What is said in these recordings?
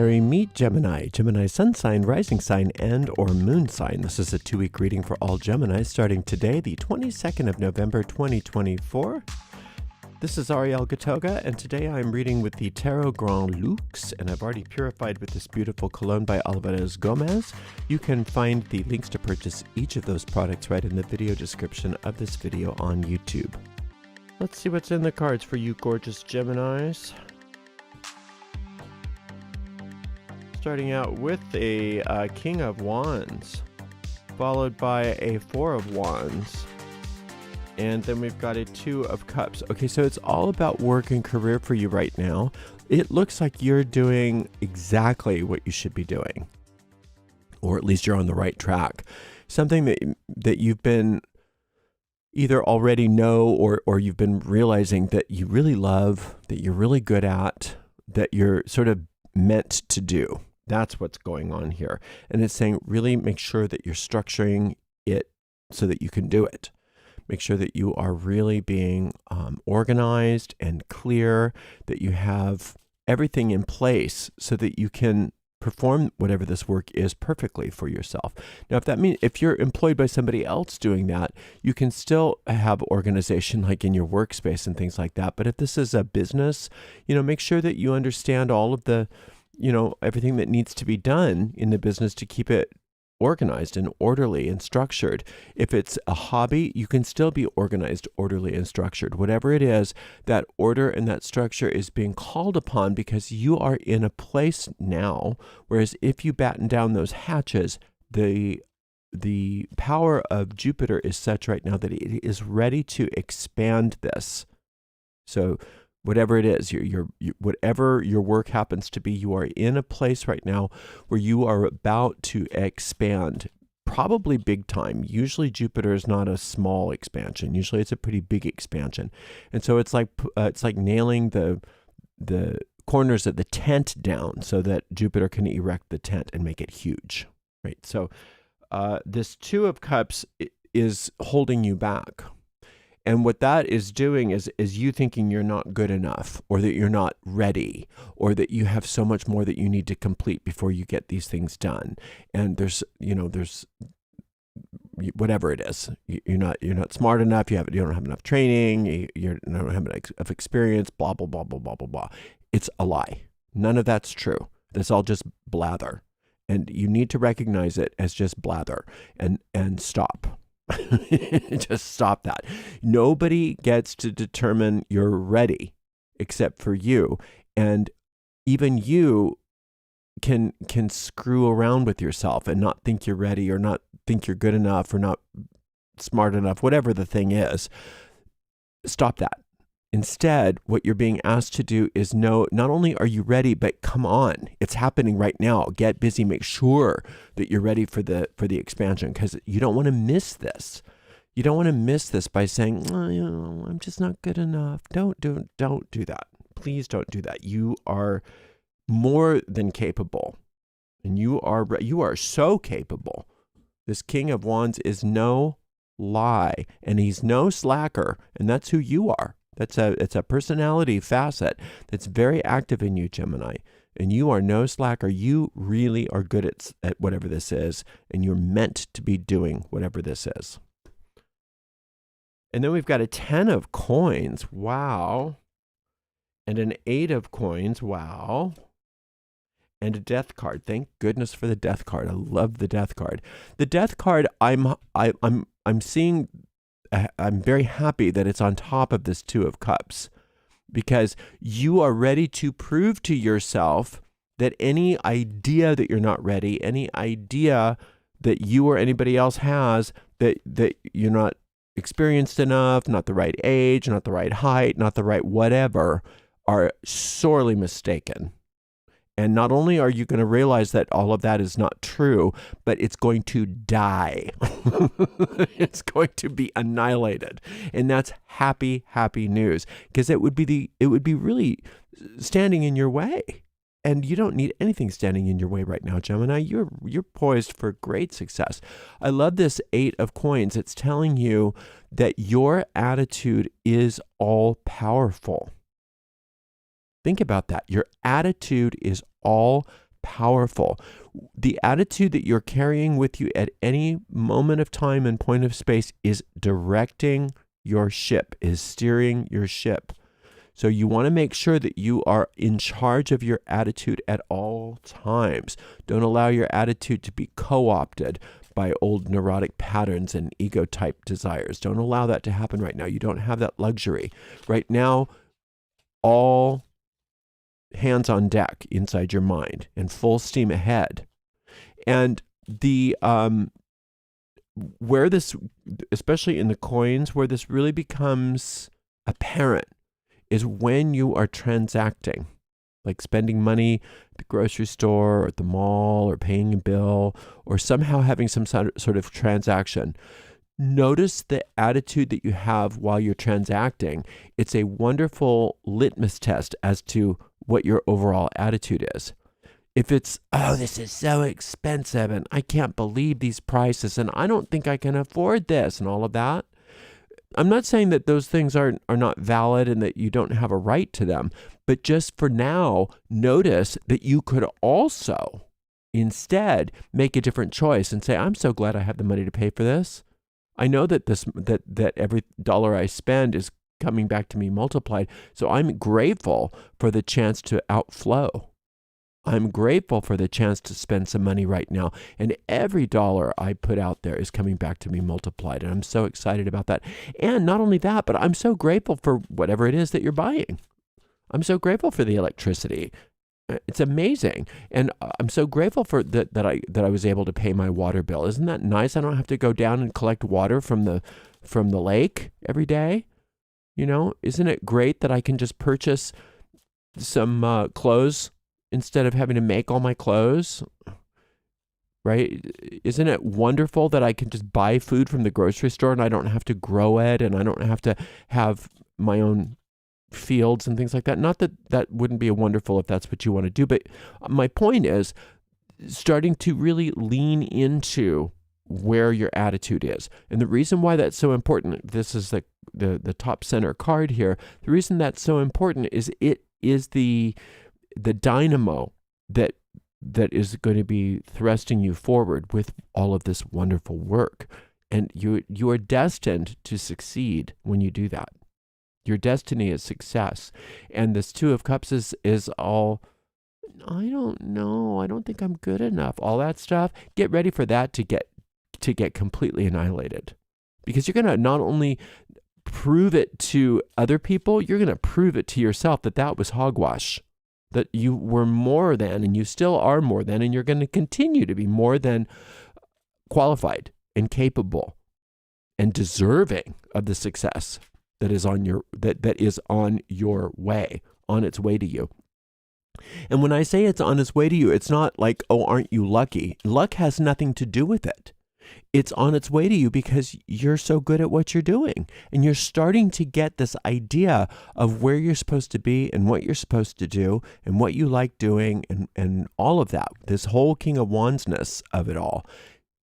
January, meet Gemini. Gemini sun sign, rising sign, and or moon sign. This is a 2-week reading for all Gemini starting today, the 22nd of November, 2024. This is Ariel Gatoga, and today I'm reading with the Tarot Grand Luxe, and I've already purified with this beautiful cologne by Alvarez Gomez. You can find the links to purchase each of those products right in the video description of this video on YouTube. Let's see what's in the cards for you gorgeous Geminis. Starting out with a King of Wands, followed by a Four of Wands, and then we've got a Two of Cups. Okay, so it's all about work and career for you right now. It looks like you're doing exactly what you should be doing, or at least you're on the right track. Something that you've been either already know or you've been realizing that you really love, that you're really good at, that you're sort of meant to do. That's what's going on here. And it's saying really make sure that you're structuring it so that you can do it. Make sure that you are really being organized and clear, that you have everything in place so that you can perform whatever this work is perfectly for yourself. Now, if that means if you're employed by somebody else doing that, you can still have organization like in your workspace and things like that. But if this is a business, make sure that you understand all of the everything that needs to be done in the business to keep it organized and orderly and structured. If it's a hobby, you can still be organized, orderly, and structured. Whatever it is, that order and that structure is being called upon because you are in a place now, whereas if you batten down those hatches, the power of Jupiter is such right now that it is ready to expand this. So whatever it is, whatever your work happens to be, you are in a place right now where you are about to expand, probably big time. Usually Jupiter is not a small expansion. Usually it's a pretty big expansion. And so it's like nailing the corners of the tent down so that Jupiter can erect the tent and make it huge, right? So this Two of Cups is holding you back. And what that is doing is you thinking you're not good enough, or that you're not ready, or that you have so much more that you need to complete before you get these things done. And there's whatever it is, you're not smart enough. You don't have enough training. You don't have enough experience. Blah blah blah blah blah blah blah. It's a lie. None of that's true. That's all just blather, and you need to recognize it as just blather and stop. Just stop that. Nobody gets to determine you're ready except for you. And even you can screw around with yourself and not think you're ready, or not think you're good enough, or not smart enough, whatever the thing is. Stop that. Instead, what you're being asked to do is know, not only are you ready, but come on, it's happening right now. Get busy, make sure that you're ready for the expansion, because you don't want to miss this. You don't want to miss this by saying, oh, I'm just not good enough. Don't do that. Please don't do that. You are more than capable, and you are so capable. This King of Wands is no lie, and he's no slacker, and that's who you are. It's a personality facet that's very active in you, Gemini. And you are no slacker. You really are good at whatever this is, and you're meant to be doing whatever this is. And then we've got a 10 of coins. Wow. And an 8 of coins. Wow. And a Death card. Thank goodness for the Death card. I love the Death card. The Death card, I'm seeing. I'm very happy that it's on top of this Two of Cups, because you are ready to prove to yourself that any idea that you're not ready, any idea that you or anybody else has, that you're not experienced enough, not the right age, not the right height, not the right whatever, are sorely mistaken. And not only are you going to realize that all of that is not true, but it's going to die. It's going to be annihilated. And that's happy, happy news, because it would be really standing in your way. And you don't need anything standing in your way right now, Gemini. You're poised for great success. I love this 8 of coins. It's telling you that your attitude is all powerful. Think about that. Your attitude is all powerful. The attitude that you're carrying with you at any moment of time and point of space is directing your ship, is steering your ship. So you want to make sure that you are in charge of your attitude at all times. Don't allow your attitude to be co-opted by old neurotic patterns and ego type desires. Don't allow that to happen right now. You don't have that luxury. Right now, all hands on deck inside your mind and full steam ahead. And the where this, especially in the coins, where this really becomes apparent is when you are transacting, like spending money at the grocery store or at the mall or paying a bill or somehow having some sort of transaction. Notice the attitude that you have while you're transacting. It's a wonderful litmus test as to what your overall attitude is. If it's, oh, this is so expensive and I can't believe these prices and I don't think I can afford this and all of that, I'm not saying that those things are not valid and that you don't have a right to them, but just for now, notice that you could also instead make a different choice and say, I'm so glad I have the money to pay for this. I know that that every dollar I spend is coming back to me multiplied. So I'm grateful for the chance to outflow. I'm grateful for the chance to spend some money right now. And every dollar I put out there is coming back to me multiplied. And I'm so excited about that. And not only that, but I'm so grateful for whatever it is that you're buying. I'm so grateful for the electricity. It's amazing. And I'm so grateful for that I was able to pay my water bill. Isn't that nice? I don't have to go down and collect water from the lake every day. You know, isn't it great that I can just purchase some clothes instead of having to make all my clothes, right? Isn't it wonderful that I can just buy food from the grocery store and I don't have to grow it and I don't have to have my own fields and things like that? Not that that wouldn't be wonderful if that's what you want to do, but my point is starting to really lean into where your attitude is. And the reason why that's so important, this is the top center card here, the reason that's so important is it is the dynamo that is going to be thrusting you forward with all of this wonderful work. And you are destined to succeed when you do that. Your destiny is success. And this Two of Cups is all, I don't know, I don't think I'm good enough, all that stuff. Get ready for that to get completely annihilated. Because you're going to not only prove it to other people, you're going to prove it to yourself that was hogwash. That you were more than, and you still are more than, and you're going to continue to be more than qualified and capable and deserving of the success that is on your way, on its way to you. And when I say it's on its way to you, it's not like, oh, aren't you lucky? Luck has nothing to do with it. It's on its way to you because you're so good at what you're doing. And you're starting to get this idea of where you're supposed to be and what you're supposed to do and what you like doing and all of that. This whole King of Wandsness of it all.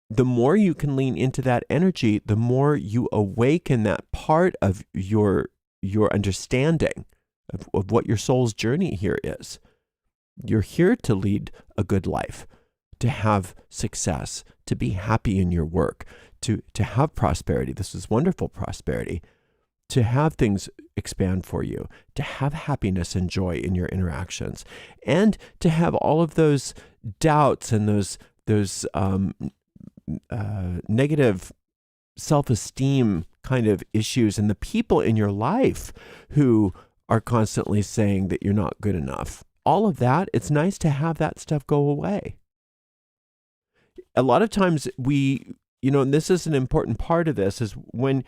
The more you can lean into that energy, the more you awaken that part of your understanding of what your soul's journey here is. You're here to lead a good life, to have success, to be happy in your work, to have prosperity. This is wonderful prosperity. To have things expand for you, to have happiness and joy in your interactions, and to have all of those doubts and those negative self-esteem kind of issues and the people in your life who are constantly saying that you're not good enough. All of that, it's nice to have that stuff go away. A lot of times and this is an important part of this, is when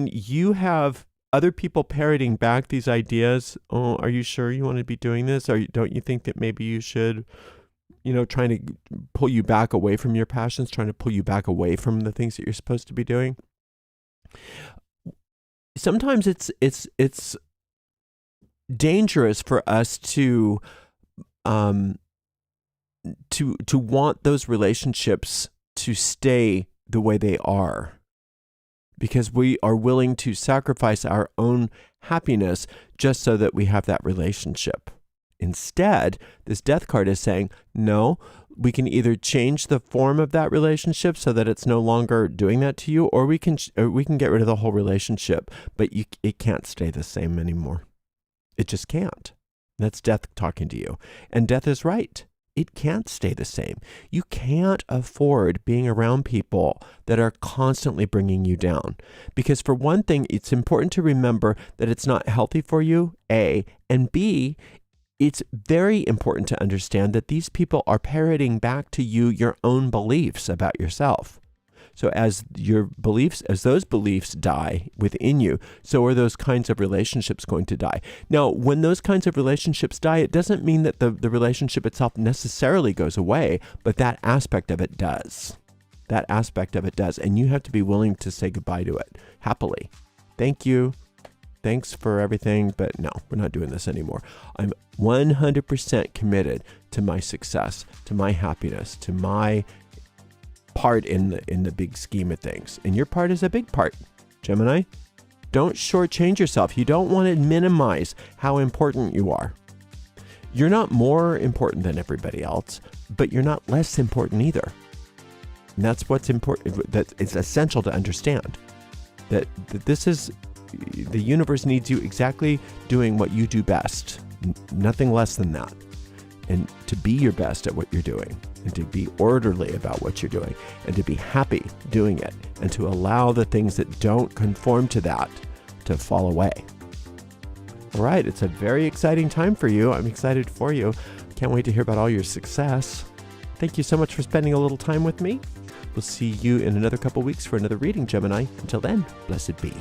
you have other people parroting back these ideas, oh, are you sure you want to be doing this? Or don't you think that maybe you should, trying to pull you back away from your passions, trying to pull you back away from the things that you're supposed to be doing? Sometimes it's dangerous for us to want those relationships to stay the way they are, because we are willing to sacrifice our own happiness just so that we have that relationship. Instead, this death card is saying, no, we can either change the form of that relationship so that it's no longer doing that to you, or we can get rid of the whole relationship, but it can't stay the same anymore. It just can't. That's death talking to you. And death is right. It can't stay the same. You can't afford being around people that are constantly bringing you down. Because for one thing, it's important to remember that it's not healthy for you, A, and B, it's very important to understand that these people are parroting back to you your own beliefs about yourself. So as those beliefs die within you, so are those kinds of relationships going to die. Now, when those kinds of relationships die, it doesn't mean that the relationship itself necessarily goes away, but that aspect of it does. That aspect of it does. And you have to be willing to say goodbye to it happily. Thank you. Thanks for everything, but no, we're not doing this anymore. I'm 100% committed to my success, to my happiness, to my part in the big scheme of things. And your part is a big part, Gemini. Don't shortchange yourself. You don't want to minimize how important you are. You're not more important than everybody else, but you're not less important either. And that's what's important. That it's essential to understand that this is the universe needs you exactly doing what you do best, nothing less than that. And to be your best at what you're doing, and to be orderly about what you're doing, and to be happy doing it, and to allow the things that don't conform to that to fall away. All right, it's a very exciting time for you. I'm excited for you. Can't wait to hear about all your success. Thank you so much for spending a little time with me. We'll see you in another couple weeks for another reading, Gemini. Until then, blessed be.